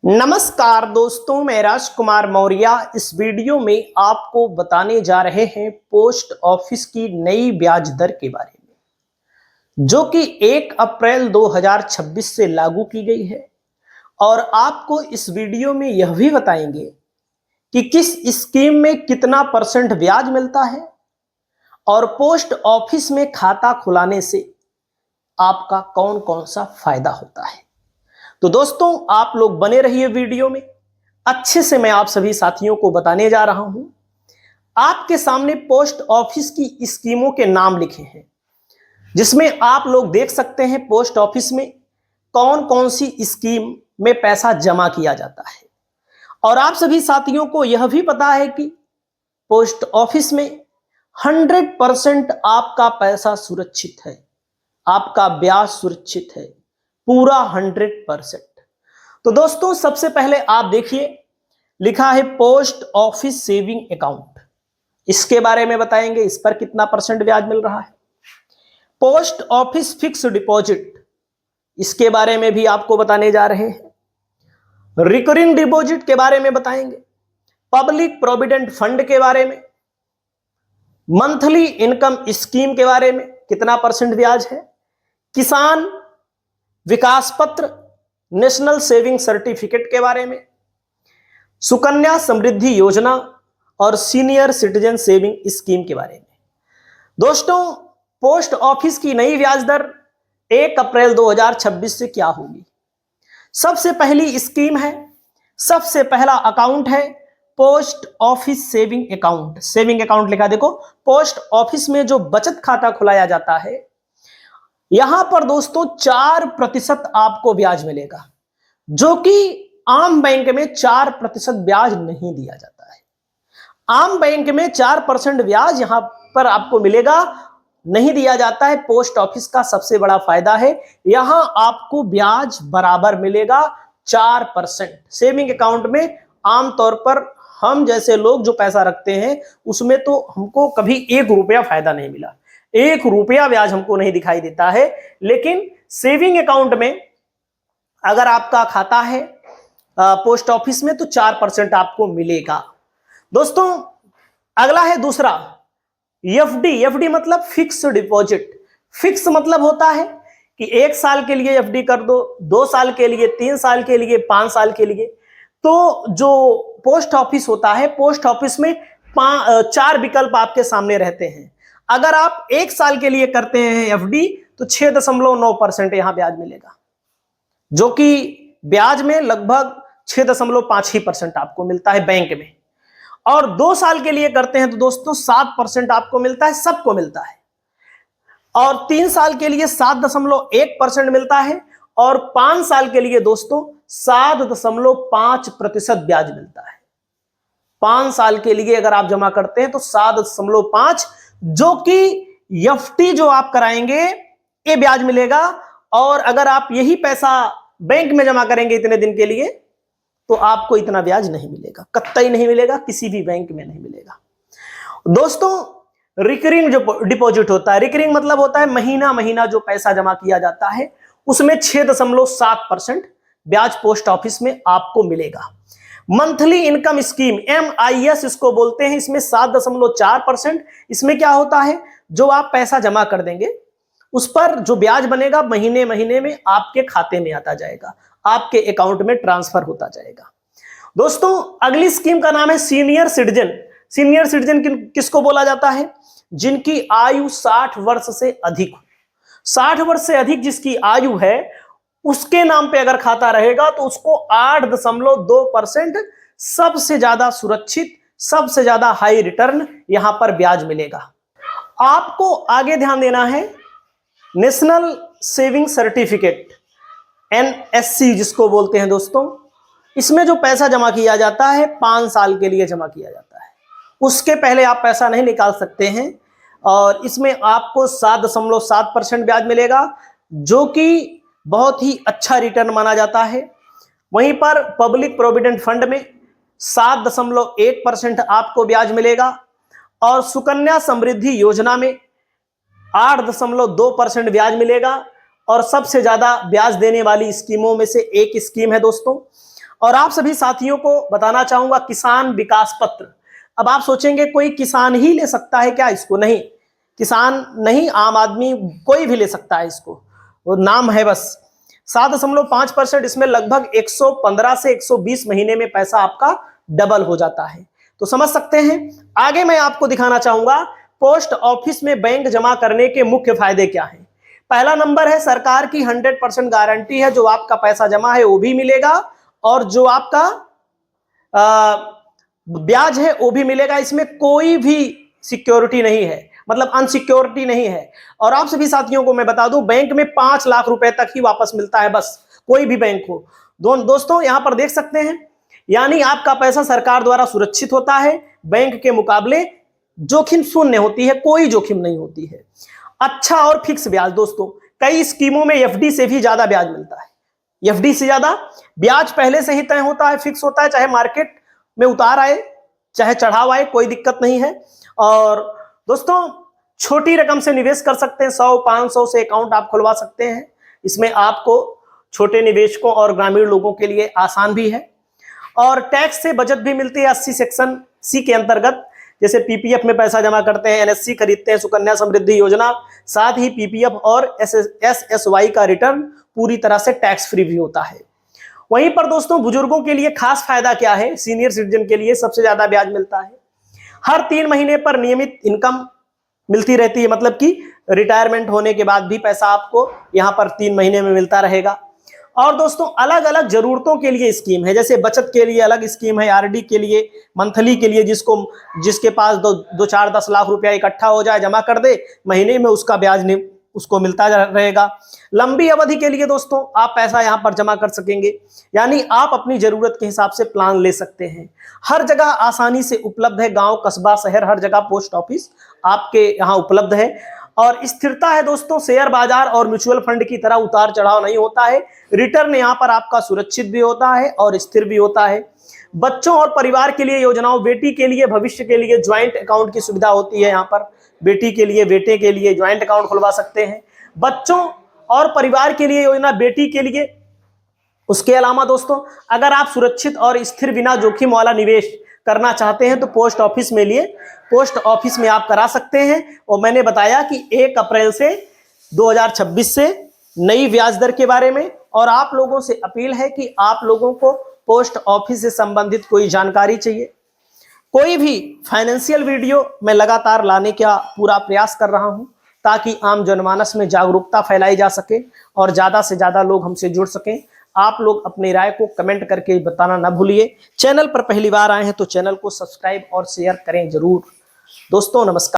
नमस्कार दोस्तों, मैं राजकुमार मौर्य इस वीडियो में आपको बताने जा रहे हैं पोस्ट ऑफिस की नई ब्याज दर के बारे में, जो कि 1 अप्रैल 2026 से लागू की गई है। और आपको इस वीडियो में यह भी बताएंगे कि किस स्कीम में कितना परसेंट ब्याज मिलता है और पोस्ट ऑफिस में खाता खुलाने से आपका कौन कौन सा फायदा होता है। तो दोस्तों, आप लोग बने रहिए वीडियो में। अच्छे से मैं आप सभी साथियों को बताने जा रहा हूं। आपके सामने पोस्ट ऑफिस की स्कीमों के नाम लिखे हैं, जिसमें आप लोग देख सकते हैं पोस्ट ऑफिस में कौन कौन सी स्कीम में पैसा जमा किया जाता है। और आप सभी साथियों को यह भी पता है कि पोस्ट ऑफिस में 100% आपका पैसा सुरक्षित है, आपका ब्याज सुरक्षित है, पूरा 100%। तो दोस्तों, सबसे पहले आप देखिए, लिखा है पोस्ट ऑफिस सेविंग अकाउंट। इसके बारे में बताएंगे, इस पर कितना परसेंट ब्याज मिल रहा है। पोस्ट ऑफिस फिक्स डिपॉजिट, इसके बारे में भी आपको बताने जा रहे हैं। रिकरिंग डिपॉजिट के बारे में बताएंगे। पब्लिक प्रोविडेंट फंड के बारे में, मंथली इनकम स्कीम के बारे में कितना परसेंट ब्याज है, किसान विकास पत्र, नेशनल सेविंग सर्टिफिकेट के बारे में, सुकन्या समृद्धि योजना और सीनियर सिटीजन सेविंग स्कीम के बारे में। दोस्तों, पोस्ट ऑफिस की नई ब्याज दर 1 अप्रैल 2026 से क्या होगी। सबसे पहली स्कीम है, सबसे पहला अकाउंट है post office saving account. Saving account लिखा देखो, पोस्ट ऑफिस में जो बचत खाता खुलाया जाता है, यहां पर दोस्तों 4% आपको ब्याज मिलेगा, जो कि आम बैंक में 4% ब्याज नहीं दिया जाता है। आम बैंक में 4% ब्याज यहां पर आपको मिलेगा, नहीं दिया जाता है। पोस्ट ऑफिस का सबसे बड़ा फायदा है, यहां आपको ब्याज बराबर मिलेगा 4%। सेविंग अकाउंट में आमतौर पर हम जैसे लोग जो पैसा रखते हैं, उसमें तो हमको कभी 1 रुपया फायदा नहीं मिला, 1 रुपया ब्याज हमको नहीं दिखाई देता है। लेकिन सेविंग अकाउंट में अगर आपका खाता है पोस्ट ऑफिस में, तो 4% आपको मिलेगा। दोस्तों, अगला है दूसरा एफडी। एफडी मतलब फिक्स डिपॉजिट। फिक्स मतलब होता है कि 1 साल के लिए एफडी कर दो, 2 साल के लिए, 3 साल के लिए, 5 साल के लिए। तो जो पोस्ट ऑफिस होता है, पोस्ट ऑफिस में 4 विकल्प आपके सामने रहते हैं। अगर आप 1 साल के लिए करते हैं एफडी, तो 6.9% यहां ब्याज मिलेगा, जो कि ब्याज में लगभग 6.5% आपको मिलता है बैंक में। और 2 साल के लिए करते हैं तो दोस्तों 7% आपको मिलता है, सबको मिलता है। और 3 साल के लिए 7.1% मिलता है। और 5 साल के लिए दोस्तों 7.5% ब्याज मिलता है। 5 साल के लिए अगर आप जमा करते हैं तो 7.5, जो कि एफडी जो आप कराएंगे ये ब्याज मिलेगा। और अगर आप यही पैसा बैंक में जमा करेंगे इतने दिन के लिए, तो आपको इतना ब्याज नहीं मिलेगा, कतई नहीं मिलेगा, किसी भी बैंक में नहीं मिलेगा। दोस्तों, रिकरिंग जो डिपॉजिट होता है, रिकरिंग मतलब होता है महीना महीना जो पैसा जमा किया जाता है, उसमें 6.7% ब्याज पोस्ट ऑफिस में आपको मिलेगा। मंथली इनकम स्कीम, MIS इसको बोलते हैं, इसमें 7.4%। इसमें क्या होता है, जो आप पैसा जमा कर देंगे उस पर जो ब्याज बनेगा महीने महीने में आपके खाते में आता जाएगा, आपके अकाउंट में ट्रांसफर होता जाएगा। दोस्तों, अगली स्कीम का नाम है सीनियर सिटीजन। सीनियर सिटीजन किसको बोला जाता है, जिनकी आयु 60 वर्ष से अधिक हो। 60 वर्ष से अधिक जिसकी आयु है, उसके नाम पे अगर खाता रहेगा तो उसको 8.2% सबसे ज्यादा सुरक्षित, सबसे ज्यादा हाई रिटर्न यहां पर ब्याज मिलेगा। आपको आगे ध्यान देना है, नेशनल सेविंग सर्टिफिकेट, NSC जिसको बोलते हैं दोस्तों, इसमें जो पैसा जमा किया जाता है 5 साल के लिए जमा किया जाता है। उसके पहले आप पैसा नहीं निकाल सकते हैं। और इसमें आपको 7.7% ब्याज मिलेगा, जो कि बहुत ही अच्छा रिटर्न माना जाता है। वहीं पर पब्लिक प्रोविडेंट फंड में 7.1% आपको ब्याज मिलेगा। और सुकन्या समृद्धि योजना में 8.2% ब्याज मिलेगा। और सबसे ज्यादा ब्याज देने वाली स्कीमों में से एक स्कीम है दोस्तों, और आप सभी साथियों को बताना चाहूंगा किसान विकास पत्र। अब आप सोचेंगे कोई किसान ही ले सकता है क्या इसको? नहीं, किसान नहीं, आम आदमी कोई भी ले सकता है इसको, वो नाम है बस। 7.5%, इसमें लगभग 115 से 120 महीने में पैसा आपका डबल हो जाता है। तो समझ सकते हैं। आगे मैं आपको दिखाना चाहूंगा पोस्ट ऑफिस में बैंक जमा करने के मुख्य फायदे क्या हैं। पहला नंबर है सरकार की 100% गारंटी है, जो आपका पैसा जमा है वो भी मिलेगा और जो आपका ब्याज है वो भी मिलेगा। इसमें कोई भी सिक्योरिटी नहीं है, मतलब अनसिक्योरिटी नहीं है। और आप सभी साथियों को मैं बता दूं, बैंक में 5 लाख रुपए तक ही वापस मिलता है, बस, कोई भी बैंक हो। दोस्तों यहां पर देख सकते हैं, यानी आपका पैसा सरकार द्वारा सुरक्षित होता है, बैंक के मुकाबले जोखिम शून्य होती है, कोई जोखिम नहीं होती है। अच्छा और फिक्स ब्याज। दोस्तों कई स्कीमों में एफडी से भी ज्यादा ब्याज मिलता है, एफडी से ज्यादा ब्याज पहले से ही तय होता है, फिक्स होता है, चाहे मार्केट में उतार आए चाहे चढ़ाव आए, कोई दिक्कत नहीं है। और दोस्तों छोटी रकम से निवेश कर सकते हैं, 100-500 से अकाउंट आप खुलवा सकते हैं। इसमें आपको छोटे निवेशकों और ग्रामीण लोगों के लिए आसान भी है। और टैक्स से बचत भी मिलती है 80 सेक्शन सी के अंतर्गत। जैसे पीपीएफ में पैसा जमा करते हैं, एनएससी खरीदते हैं, सुकन्या समृद्धि योजना, साथ ही पीपीएफ और एसएसवाई का रिटर्न पूरी तरह से टैक्स फ्री भी होता है। वहीं पर दोस्तों बुजुर्गों के लिए खास फायदा क्या है? सीनियर सिटीजन के लिए सबसे ज्यादा ब्याज मिलता है। हर 3 महीने पर नियमित इनकम मिलती रहती है, मतलब कि रिटायरमेंट होने के बाद भी पैसा आपको यहां पर 3 महीने में मिलता रहेगा। और दोस्तों अलग अलग जरूरतों के लिए स्कीम है, जैसे बचत के लिए अलग स्कीम है, आरडी के लिए, मंथली के लिए, जिसके पास 2-4-10 लाख रुपया इकट्ठा हो जाए, जमा कर दे, महीने में उसका ब्याज उसको मिलता रहेगा। लंबी अवधि के लिए दोस्तों आप पैसा यहां पर जमा कर सकेंगे, यानी आप अपनी जरूरत के हिसाब से प्लान ले सकते हैं। हर जगह आसानी से उपलब्ध है, गांव कस्बा शहर हर जगह पोस्ट ऑफिस आपके यहां उपलब्ध है। और स्थिरता है दोस्तों, शेयर बाजार और म्यूचुअल फंड की तरह उतार चढ़ाव नहीं होता है। रिटर्न यहां पर आपका सुरक्षित भी होता है और स्थिर भी होता है। बच्चों और परिवार के लिए योजनाओं, बेटी के लिए भविष्य के लिए ज्वाइंट अकाउंट की सुविधा होती है। यहाँ पर बेटी के लिए बेटे के लिए ज्वाइंट अकाउंट खुलवा सकते हैं। बच्चों और परिवार के लिए योजना, बेटी के लिए। उसके अलावा दोस्तों अगर आप सुरक्षित और स्थिर बिना जोखिम वाला निवेश करना चाहते हैं तो पोस्ट ऑफिस में लिए, पोस्ट ऑफिस में आप करा सकते हैं। और मैंने बताया कि 1 अप्रैल से 2026 से नई ब्याज दर के बारे में। और आप लोगों से अपील है कि आप लोगों को पोस्ट ऑफिस से संबंधित कोई जानकारी चाहिए, कोई भी फाइनेंशियल वीडियो मैं लगातार लाने का पूरा प्रयास कर रहा हूं, ताकि आम जनमानस में जागरूकता फैलाई जा सके और ज्यादा से ज्यादा लोग हमसे जुड़ सकें। आप लोग अपनी राय को कमेंट करके बताना ना भूलिए। चैनल पर पहली बार आए हैं तो चैनल को सब्सक्राइब और शेयर करें जरूर। दोस्तों नमस्कार।